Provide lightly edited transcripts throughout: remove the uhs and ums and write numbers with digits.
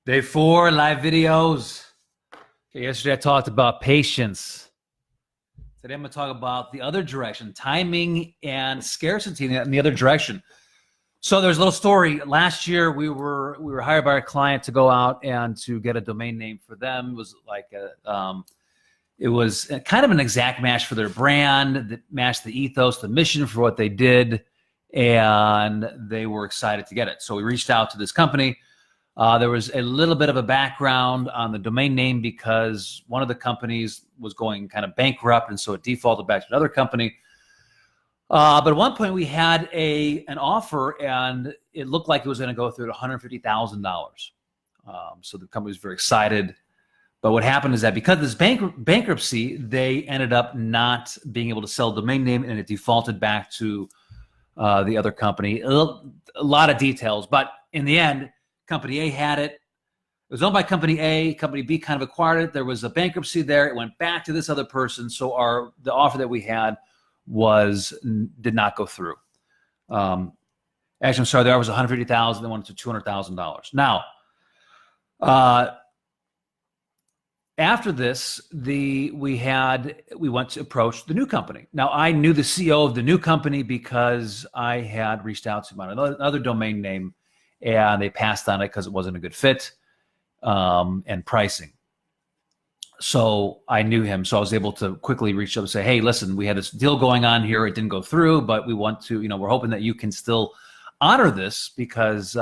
Day 4, live videos. Okay, yesterday I talked about patience. Today I'm going to talk about the other direction, timing and scarcity in the other direction. So there's a little story. Last year we were hired by our client to go out and to get a domain name for them. It was like it was kind of an exact match for their brand that matched the ethos, the mission for what they did, and they were excited to get it. So we reached out to this company. There was a little bit of a background on the domain name because one of the companies was going kind of bankrupt, and so it defaulted back to another company. But at one point we had an offer, and it looked like it was going to go through at $150,000. So the company was very excited. But what happened is that because of this bankruptcy, they ended up not being able to sell a domain name, and it defaulted back to the other company. A lot of details, but in the end, Company A had it. It was owned by Company A. Company B kind of acquired it. There was a bankruptcy there. It went back to this other person. So the offer that we had did not go through. Actually, I'm sorry. The offer was $150,000. They wanted to $200,000. Now, after this, we went to approach the new company. Now, I knew the CEO of the new company because I had reached out to another domain name, and they passed on it because it wasn't a good fit and pricing. So I knew him. So I was able to quickly reach out and say, hey, listen, we had this deal going on here. It didn't go through, but we want to, we're hoping that you can still honor this because,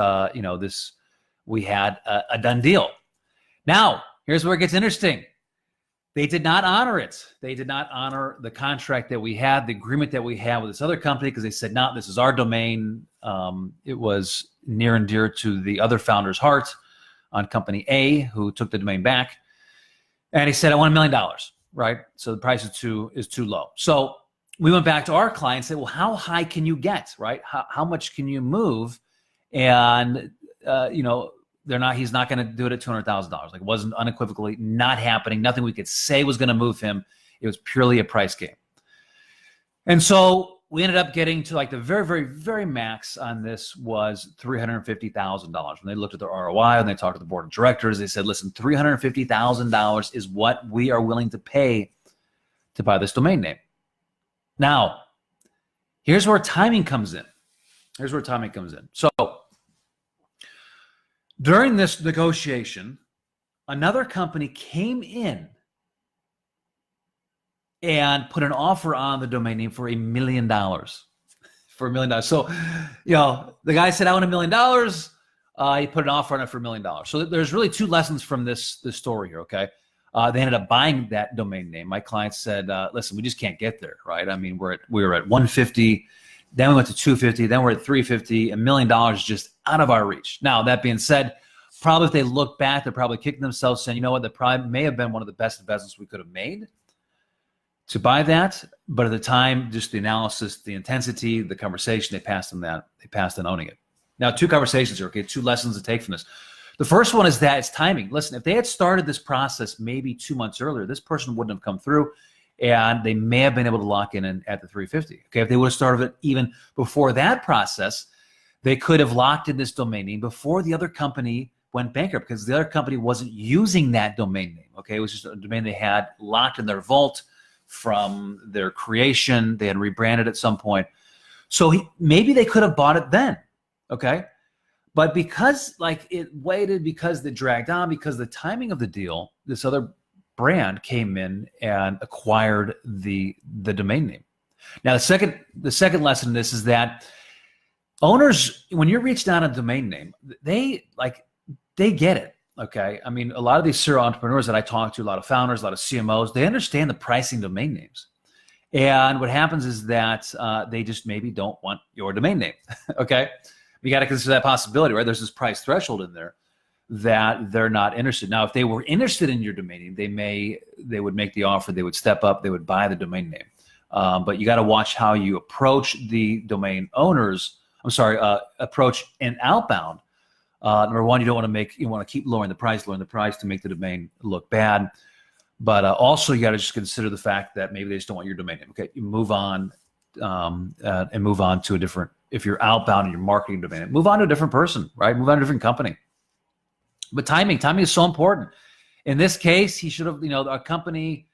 we had a done deal. Now, here's where it gets interesting. They did not honor it. They did not honor the contract that we had, the agreement that we had with this other company, because they said, no, this is our domain. It was near and dear to the other founder's heart on Company A, who took the domain back. And he said, I want $1 million, right? So the price is too low. So we went back to our client and said, well, how high can you get, right? How much can you move? And, he's not going to do it at $200,000. Like, it wasn't unequivocally not happening. Nothing we could say was going to move him. It was purely a price game. And so we ended up getting to like the very, very, very max on this was $350,000. When they looked at their ROI and they talked to the board of directors, they said, listen, $350,000 is what we are willing to pay to buy this domain name. Now, here's where timing comes in. So during this negotiation, another company came in and put an offer on the domain name for $1 million. So, the guy said, I want $1 million. He put an offer on it for $1 million. So there's really two lessons from this story here, okay? They ended up buying that domain name. My client said, listen, we just can't get there, right? I mean, we were at 150, then we went to 250, then we're at 350. $1 million is just out of our reach. Now, that being said, probably if they look back, they're probably kicking themselves saying, you know what, that probably may have been one of the best investments we could have made to buy that. But at the time, just the analysis, the intensity, the conversation, they passed on owning it. Now, two conversations here, okay? Two lessons to take from this. The first one is that it's timing. Listen, if they had started this process maybe 2 months earlier, this person wouldn't have come through, and they may have been able to lock in at the 350. Okay, if they would have started it even before that process, they could have locked in this domain name before the other company went bankrupt, because the other company wasn't using that domain name. Okay, it was just a domain they had locked in their vault from their creation. They had rebranded at some point. So maybe they could have bought it then. Okay, but because it waited, because it dragged on, because the timing of the deal, this other brand came in and acquired the domain name. Now, the second lesson in this is that owners, when you're reached out on a domain name, they get it. Okay. I mean, a lot of these serial entrepreneurs that I talk to, a lot of founders, a lot of CMOs, they understand the pricing domain names. And what happens is that they just maybe don't want your domain name. Okay. You got to consider that possibility, right? There's this price threshold in there that they're not interested. Now, if they were interested in your domain name, they would make the offer, they would step up, they would buy the domain name. But you got to watch how you approach the domain owners. Approach an outbound. Number one, you want to keep lowering the price to make the domain look bad. But also, you got to just consider the fact that maybe they just don't want your domain name. Okay, you move on and move on to a different. If you're outbound and you're marketing domain name, move on to a different person, right? Move on to a different company. But timing is so important. In this case, he should have, a company,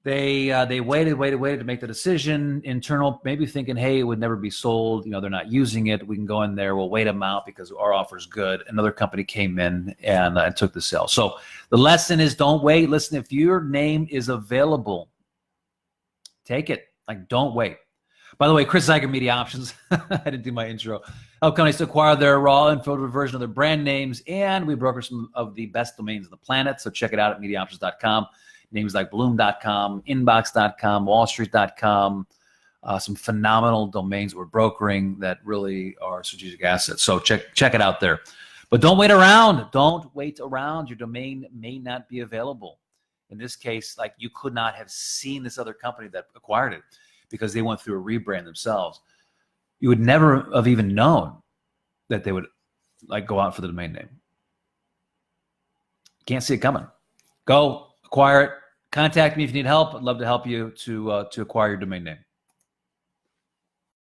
they waited to make the decision. Internal, maybe thinking, hey, it would never be sold. They're not using it. We can go in there. We'll wait them out because our offer is good. Another company came in and took the sale. So the lesson is, don't wait. Listen, if your name is available, take it. Like, don't wait. By the way, Chris Zuiker, Media Options. I didn't do my intro. Help companies to acquire their raw and filtered version of their brand names, and we broker some of the best domains on the planet. So check it out at MediaOptions.com. Names like Bloom.com, Inbox.com, WallStreet.com, some phenomenal domains we're brokering that really are strategic assets. So check it out there. But don't wait around. Don't wait around. Your domain may not be available. In this case, like, you could not have seen this other company that acquired it because they went through a rebrand themselves. You would never have even known that they would go out for the domain name. Can't see it coming. Go acquire it. Contact me if you need help. I'd love to help you to acquire your domain name.